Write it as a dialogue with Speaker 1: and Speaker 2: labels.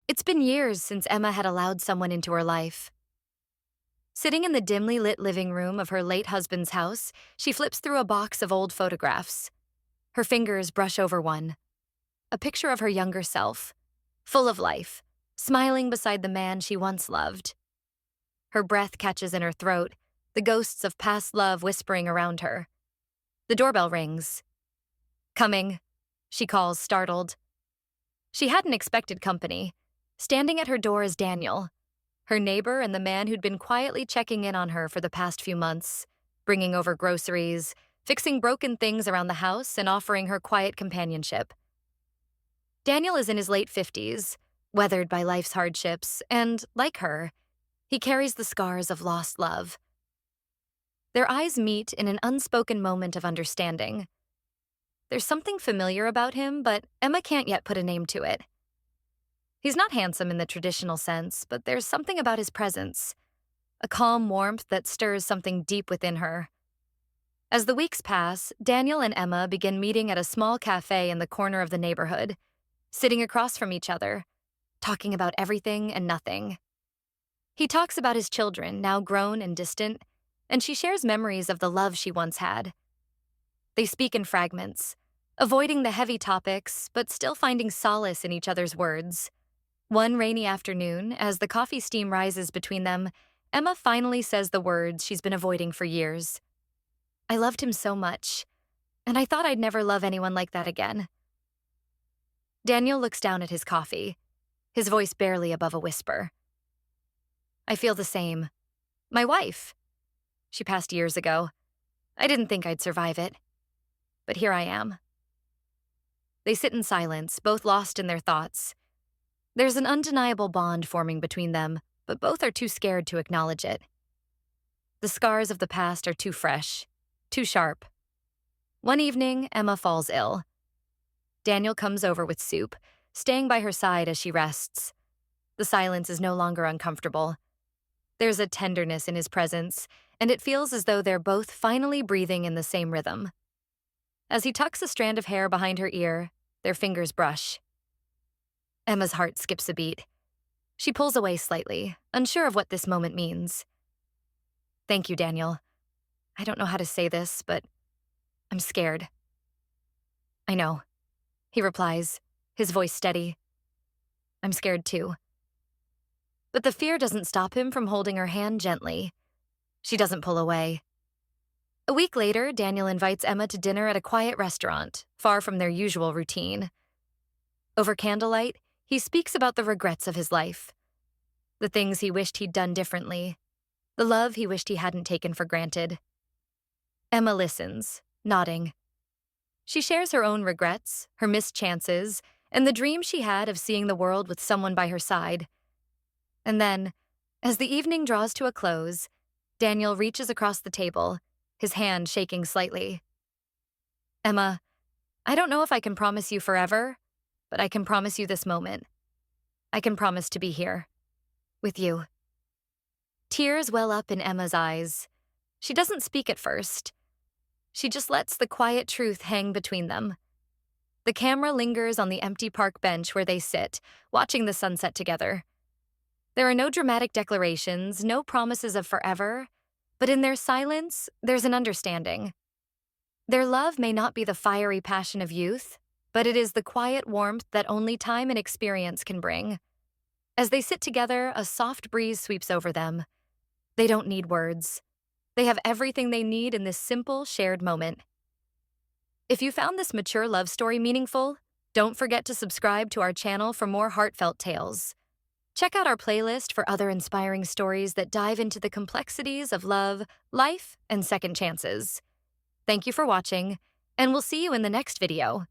Speaker 1: It's been years since Emma had allowed someone into her life. Sitting in the dimly lit living room of her late husband's house, she flips through a box of old photographs. Her fingers brush over one, a picture of her younger self, full of life, smiling beside the man she once loved. Her breath catches in her throat, the ghosts of past love whispering around her. The doorbell rings. "Coming," she calls, startled. She hadn't expected company. Standing at her door is Daniel, her neighbor and the man who'd been quietly checking in on her for the past few months, bringing over groceries, fixing broken things around the house, and offering her quiet companionship. Daniel is in his late 50s, weathered by life's hardships, and, like her, he carries the scars of lost love. Their eyes meet in an unspoken moment of understanding. There's something familiar about him, but Emma can't yet put a name to it. He's not handsome in the traditional sense, but there's something about his presence, a calm warmth that stirs something deep within her. As the weeks pass, Daniel and Emma begin meeting at a small cafe in the corner of the neighborhood, sitting across from each other, talking about everything and nothing. He talks about his children, now grown and distant, and she shares memories of the love she once had. They speak in fragments, avoiding the heavy topics, but still finding solace in each other's words. One rainy afternoon, as the coffee steam rises between them, Emma finally says the words she's been avoiding for years. "I loved him so much, and I thought I'd never love anyone like that again." Daniel looks down at his coffee, his voice barely above a whisper. "I feel the same. My wife. She passed years ago. I didn't think I'd survive it. But here I am." They sit in silence, both lost in their thoughts. There's an undeniable bond forming between them, but both are too scared to acknowledge it. The scars of the past are too fresh, too sharp. One evening, Emma falls ill. Daniel comes over with soup, staying by her side as she rests. The silence is no longer uncomfortable. There's a tenderness in his presence, and it feels as though they're both finally breathing in the same rhythm. As he tucks a strand of hair behind her ear, their fingers brush. Emma's heart skips a beat. She pulls away slightly, unsure of what this moment means. "Thank you, Daniel. I don't know how to say this, but I'm scared." "I know," he replies, his voice steady. "I'm scared too." But the fear doesn't stop him from holding her hand gently. She doesn't pull away. A week later, Daniel invites Emma to dinner at a quiet restaurant, far from their usual routine. Over candlelight, he speaks about the regrets of his life, the things he wished he'd done differently, the love he wished he hadn't taken for granted. Emma listens, nodding. She shares her own regrets, her missed chances, and the dream she had of seeing the world with someone by her side. And then, as the evening draws to a close, Daniel reaches across the table, his hand shaking slightly. "Emma, I don't know if I can promise you forever, but I can promise you this moment. I can promise to be here, with you." Tears well up in Emma's eyes. She doesn't speak at first. She just lets the quiet truth hang between them. The camera lingers on the empty park bench where they sit, watching the sunset together. There are no dramatic declarations, no promises of forever, but in their silence, there's an understanding. Their love may not be the fiery passion of youth, but it is the quiet warmth that only time and experience can bring. As they sit together, a soft breeze sweeps over them. They don't need words. They have everything they need in this simple, shared moment. If you found this mature love story meaningful, don't forget to subscribe to our channel for more heartfelt tales. Check out our playlist for other inspiring stories that dive into the complexities of love, life, and second chances. Thank you for watching, and we'll see you in the next video.